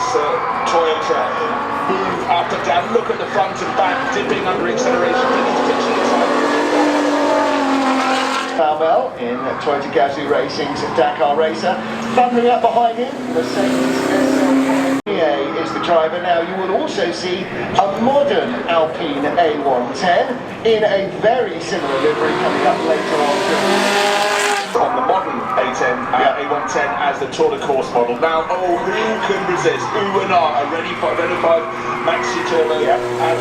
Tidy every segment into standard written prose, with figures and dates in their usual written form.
this Toyota. Move up and down, look at the front and back, dipping under acceleration. Farewell in Toyota Gazoo Racing's Dakar Racer. Thundering up behind him, Mercedes SL is the driver. Now you will also see a modern Alpine A110 in a very similar livery coming up later on the modern A110 as the Tour de Course model. Now, who can resist? A Renault 5 Maxi Turbo, and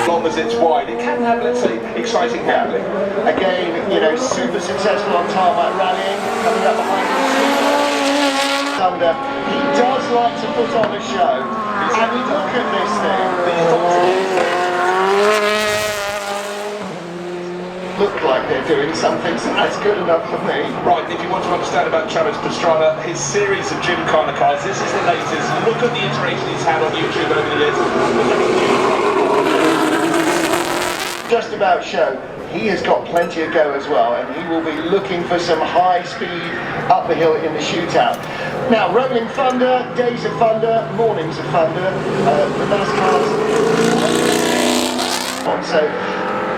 as long as it's wide, it can have, let's say, exciting handling. Again, you know, super successful on tarmac rallying, coming up behind him. He does like to put on a show, and look at this thing. Look like they're doing something, so that's good enough for me. Right, if you want to understand about Travis Pastrana, his series of Gymkhana cars, this is the latest. Look at the iteration he's had on YouTube over the years. Just about show, he has got plenty of go as well, and he will be looking for some high speed up the hill in the shootout. Now, Rolling Thunder, Days of Thunder, Mornings of Thunder, the NASCARs. So,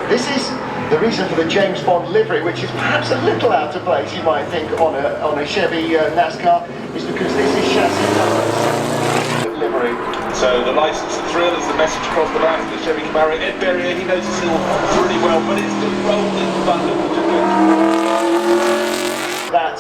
this is the reason for the James Bond livery, which is perhaps a little out of place, you might think, on a Chevy NASCAR, is because this is chassis livery. So the license, the thrill is the message across the line for the Chevy Camaro. Ed Berrier, he knows his hill pretty well, but it's the Rolling Thunder. That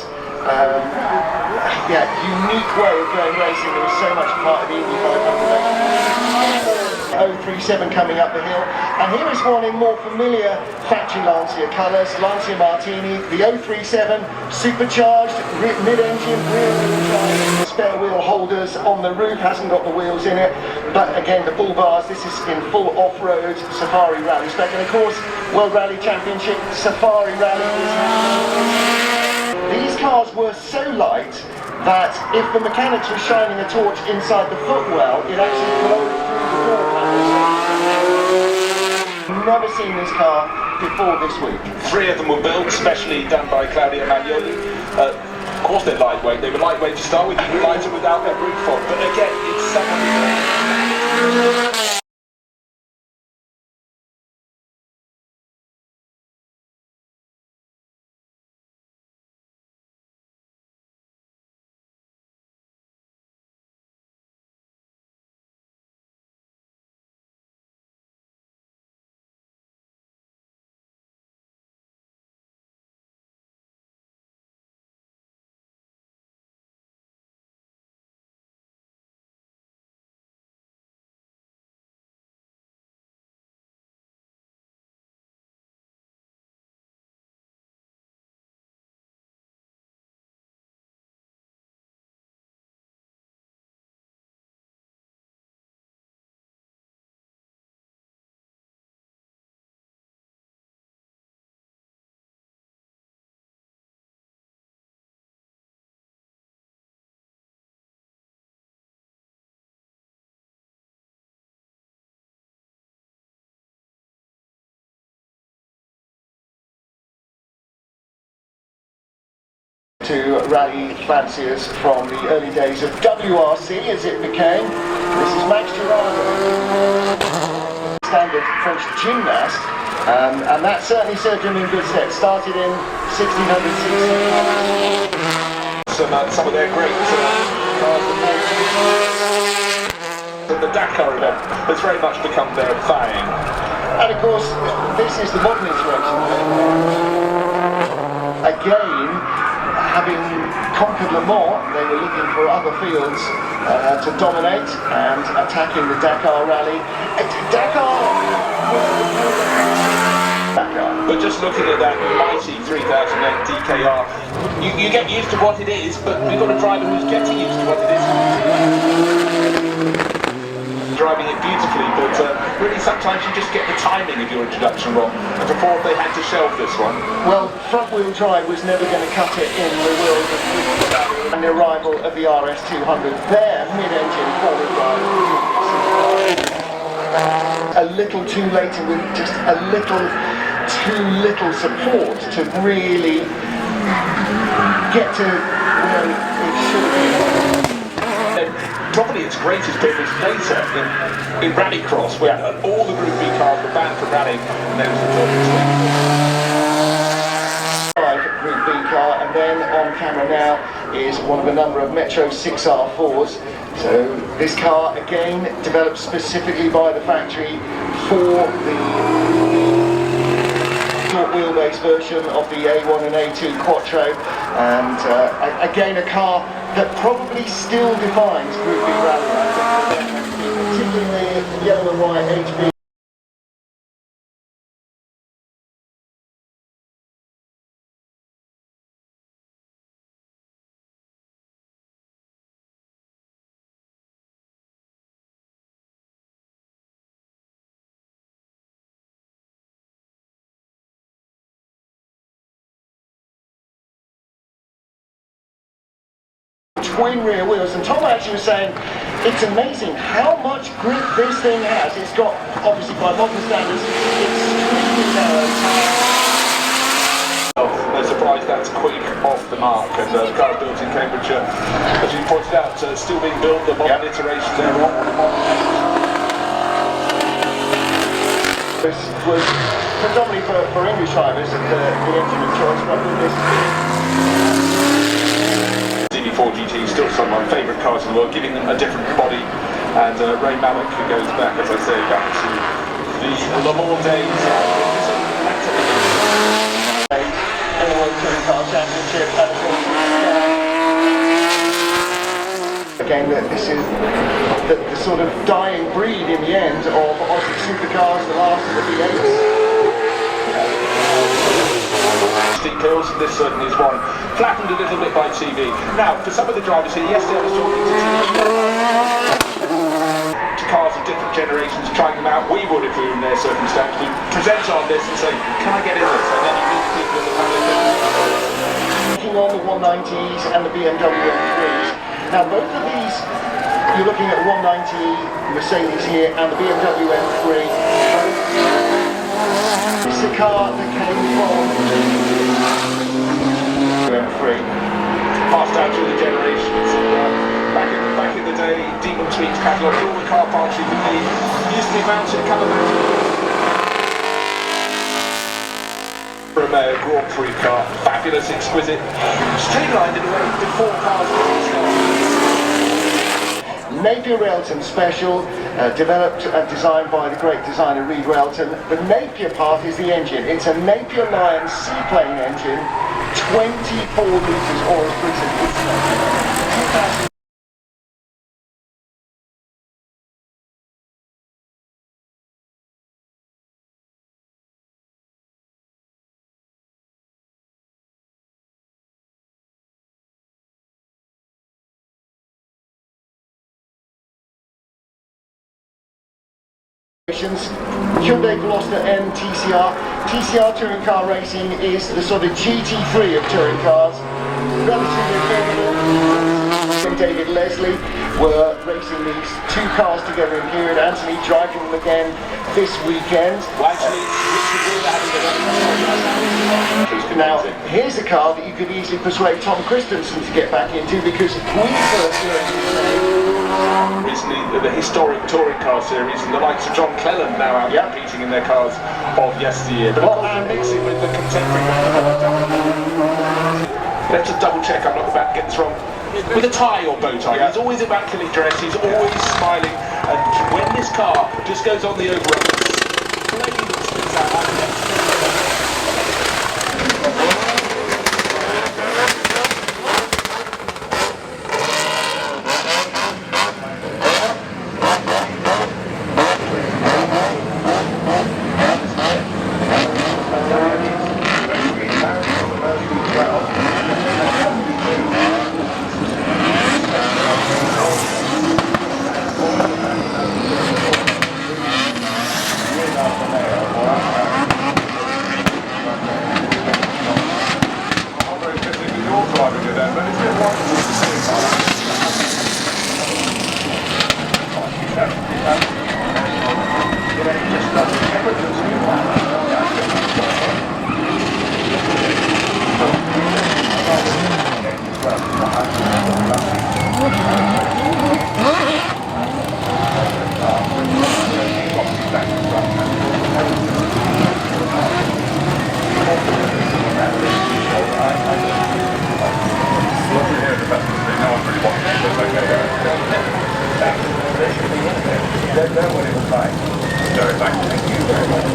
unique way of going racing that was so much part of the Indy 500. 037 coming up the hill, and here is one in more familiar factory Lancia colours, Lancia Martini, the 037 supercharged, mid-engine, rear-wheel drive, spare wheel holders on the roof, hasn't got the wheels in it, but again the bull bars, this is in full off-road Safari Rally spec, and of course World Rally Championship Safari Rally. These cars were so light that if the mechanics were shining a torch inside the footwell, it actually glowed through the door panels. Never seen this car before this week. 3 of them were built, specially done by Claudio Magnoli. Of course they're lightweight. They were lightweight to start with, even lighter without their roof on. But again, it's someone. To rally fanciers from the early days of WRC as it became. This is Max Girardeau, standard French gymnast, and that certainly served him in good stead. Started in 1600 some of their great cars. The Dakar event has very much become their thing. And of course, this is the modern iteration. Again, having conquered Le Mans, they were looking for other fields to dominate and attacking the Dakar Rally. Dakar. But just looking at that mighty 3008 DKR, you get used to what it is, but we've got a driver who's getting used to what it is. Driving it beautifully, but really sometimes you just get the timing of your introduction wrong. And before they had to shelve this one. Well, front-wheel drive was never going to cut it in the world of the arrival of the RS200. Their mid-engine four-wheel drive. A little too late and with just a little too little support to really get to where it should be. its greatest period later in rallycross, when all the Group B cars were banned from rallying, and there was the Group B car, and then on camera now is one of a number of Metro 6R4s. So this car again developed specifically by the factory for the short wheelbase version of the A1 and A2 Quattro, and again a car that probably still defines Group B rally, particularly the yellow and white HB. Twin rear wheels, and Tom actually was saying it's amazing how much grip this thing has. It's got, obviously by modern standards, extremely narrow tires. No surprise that's quick off the mark, and the car built in Cambridgeshire, as you pointed out, still being built, the modern iteration thereof. This was predominantly for English drivers the engine of choice, but this 4 GT, still some of my favourite cars in the world, giving them a different body, and Ray Mallock, who goes back, as I say, back to the Le Mans days. Again, this is the sort of dying breed in the end of Aussie supercars, the last of the V8s. Steep hills, and this certainly is one. Flattened a little bit by TV. Now, for some of the drivers here, yesterday I was talking to cars of different generations, trying them out. We would, if we were in their circumstance, we'd present on this and say, can I get in this? And then you meet people in the public. Looking on the 190s and the BMW M3s. Now, both of these, you're looking at 190 Mercedes here and the BMW M3. It's a car that came from M3. Passed down through the generations. Back in the day, Demon Tweets catalogue, all the car parts you could need. Used to be mounted, colour mounted. From a Grand Prix car, fabulous, exquisite, streamlined in a way before cars were started. Napier Railton Special, developed and designed by the great designer Reed Railton. The Napier part is the engine. It's a Napier Lion seaplane engine, 24 litres oil prison. It's Hyundai Veloster M TCR. TCR touring car racing is the sort of GT3 of touring cars. Relatively affordable. And David Leslie were racing these two cars together in period. Anthony driving them again this weekend. Well, actually, now, here's a car that you could easily persuade Tom Christensen to get back into, because we first learned recently the historic touring car series, and the likes of John Cleland now out competing in their cars of yesteryear. But of course, mixing with the contemporary. Let's just double check I'm not about to get this wrong. With a tie or bow tie, he's always immaculately dressed, he's always smiling, and when this car just goes on the overrun, flame spits out like that. don't know what it was like. Very much. Thank you very much.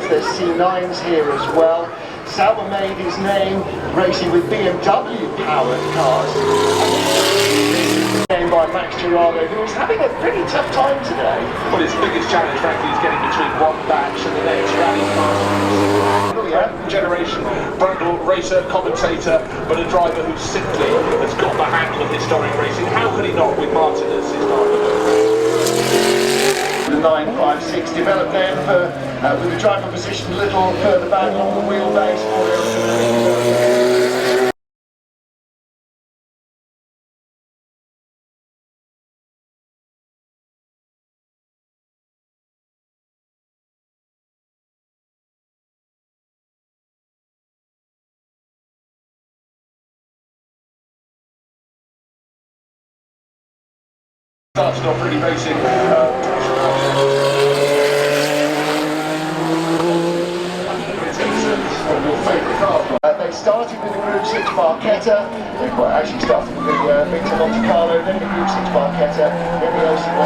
There's C9s here as well. Sauber made his name racing with BMW powered cars. Named by Max Girardo, who was having a pretty tough time today. Well, his biggest challenge, frankly, is getting between one batch and the next rally car. Generation, Brundle, racer, commentator, but a driver who simply has got the handle of historic racing. How could he not with Martin as his partner? The 956 developed then for with the driver position a little further back along the wheelbase. Started off really racing. They started with the Group 6 Barchetta, they actually started with the Victor Monte Carlo, then the Group 6 Barchetta, then the LC1.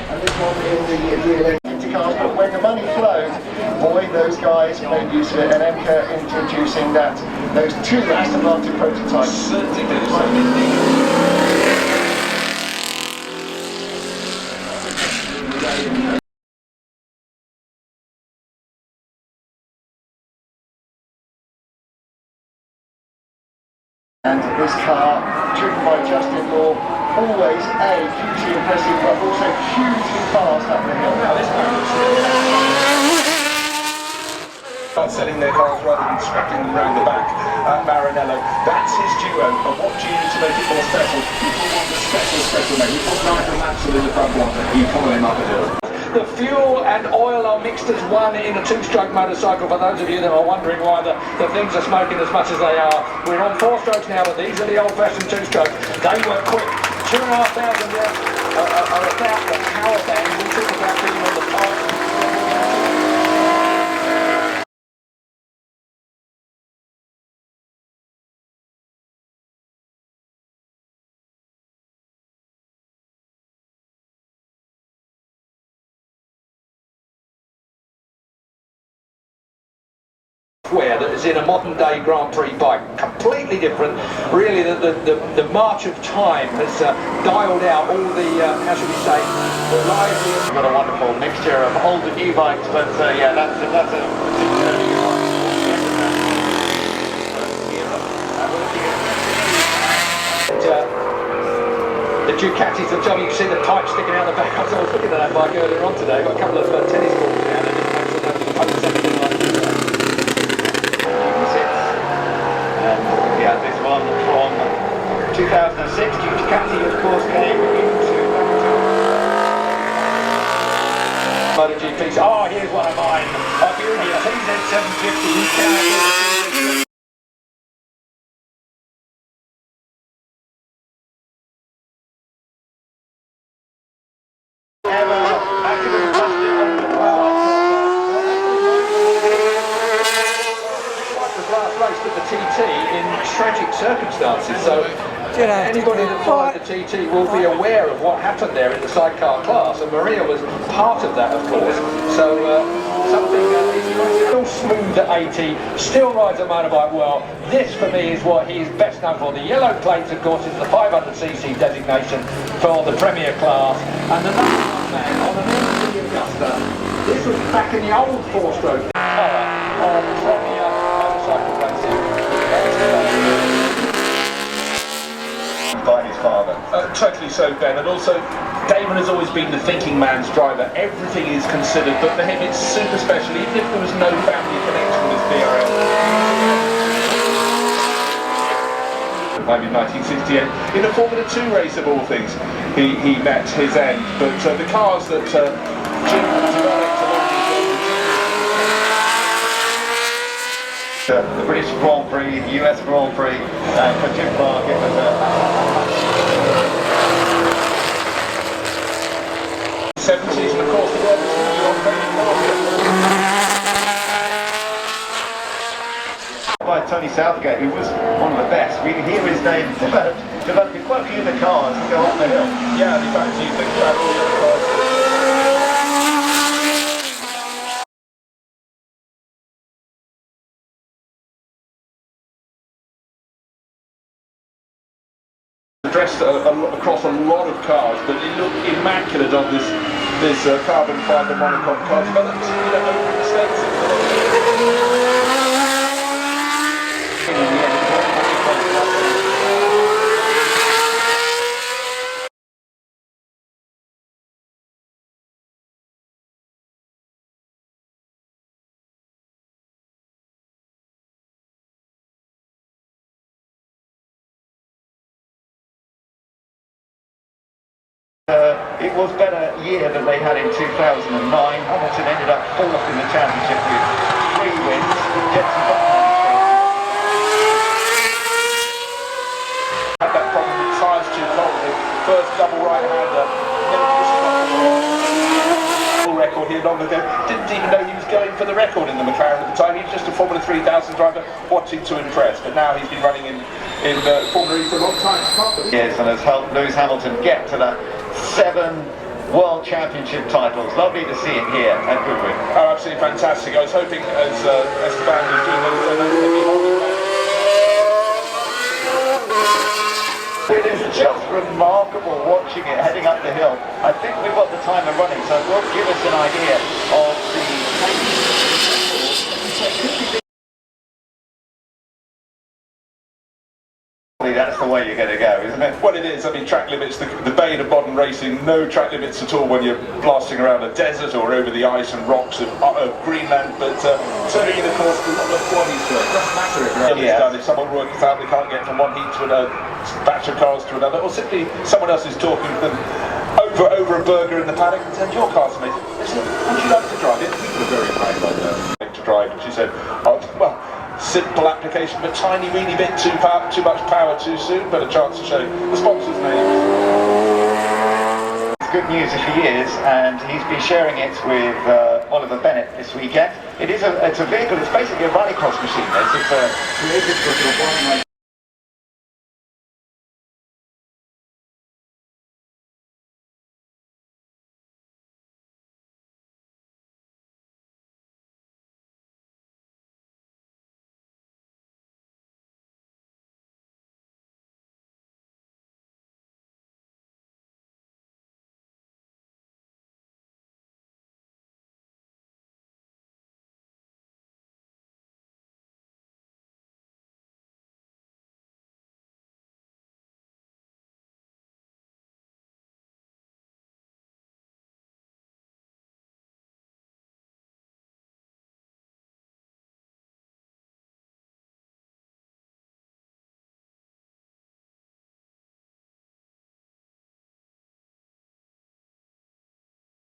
And this one in the electric cars, but when the money flowed, boy, those guys made use of it, and Emka introducing those two Aston Martin prototypes. Certainly did. And this car, driven by Justin Moore, always hugely impressive, but also hugely fast up the hill. Now this car start selling their cars rather than scrapping them around the back. Maranello, that's his duo. But what do you need to make it more special? People want the special mate. You put Nigel Mansell in the front one, you follow him up a hill. The fuel and oil are mixed as one in a two-stroke motorcycle. For those of you that are wondering why the things are smoking as much as they are, we're on 4 strokes now, but these are the old-fashioned two-strokes. They work quick. 2,500 are about the power band. We talk about being on the power. That is in a modern day Grand Prix bike, completely different. Really, the march of time has dialed out all the, how should we say, the lively. We've got a wonderful mixture of old and new bikes, but yeah, that's a the Ducatis, I'm telling you, you see the pipe sticking out the back. I was looking at that bike earlier on today. Got a couple of tennis balls down and yeah, this one from 2006, Ducati of course came into MotoGP. Oh, here's one of mine. Oh, here it is. TZ750. You cannot circumstances. So anybody that followed the TT will be aware of what happened there in the sidecar class, and Maria was part of that, of course. So something he's still smooth at 80, still rides a motorbike well. This for me is what he's best known for. The yellow plate, of course, is the 500cc designation for the Premier class, and the number one man on an empty Augusta. This was back in the old four-stroke colour of Premier motorcycle racing. By his father. Totally so, Ben, and also Damon has always been the thinking man's driver. Everything is considered, but for him it's super special, even if there was no family connection with his BRL. Maybe 1968, in a Formula 2 race of all things, he met his end. But the cars that Jim developed the British Grand Prix, the US Grand Prix, for Jim Clark, it was a 70s, and of course the world was by Tony Southgate, who was one of the best. We can hear his name developing quite a few of the cars to go up the hill. Yeah, in fact, you think about all the other cars. Dressed across a lot of cars, but it looked immaculate on this carbon fibre monocoque car. Developed, over in the States. It was better year than they had in 2009. Hamilton ended up fourth in the championship with 3 wins. Jenson Button Had that problem with tyres too cold. The first double right-hander. Record here long ago. Didn't even know he was going for the record in the McLaren at the time. He was just a Formula 3000 driver wanting to impress. But now he's been running in Formula E for a long time. Yes, and has helped Lewis Hamilton get to the 7 World Championship titles. Lovely to see him here at Goodwood. Oh, absolutely fantastic. I was hoping, as Esteban was doing it is just remarkable watching it heading up the hill. I think we've got the timer running, so it will give us an idea of the... That's the way you're going to go, isn't it? Well, it is. I mean, track limits, the bane of modern racing, no track limits at all when you're blasting around a desert or over the ice and rocks of Greenland, but turning in, of course, a lot of qualities to it. It doesn't matter if it's done. If someone works out they can't get from one heat to another, batch of cars to another, or simply someone else is talking to them over a burger in the paddock and said, your car's amazing. They said, would you like to drive it? People are very proud like that. To drive, and she said, oh, well, simple application, but tiny, weeny bit too much power too soon, but a chance to show the sponsor's names. It's good news if he is, and he's been sharing it with Oliver Bennett this weekend. It's a vehicle, it's basically a rallycross machine. It's created for sort of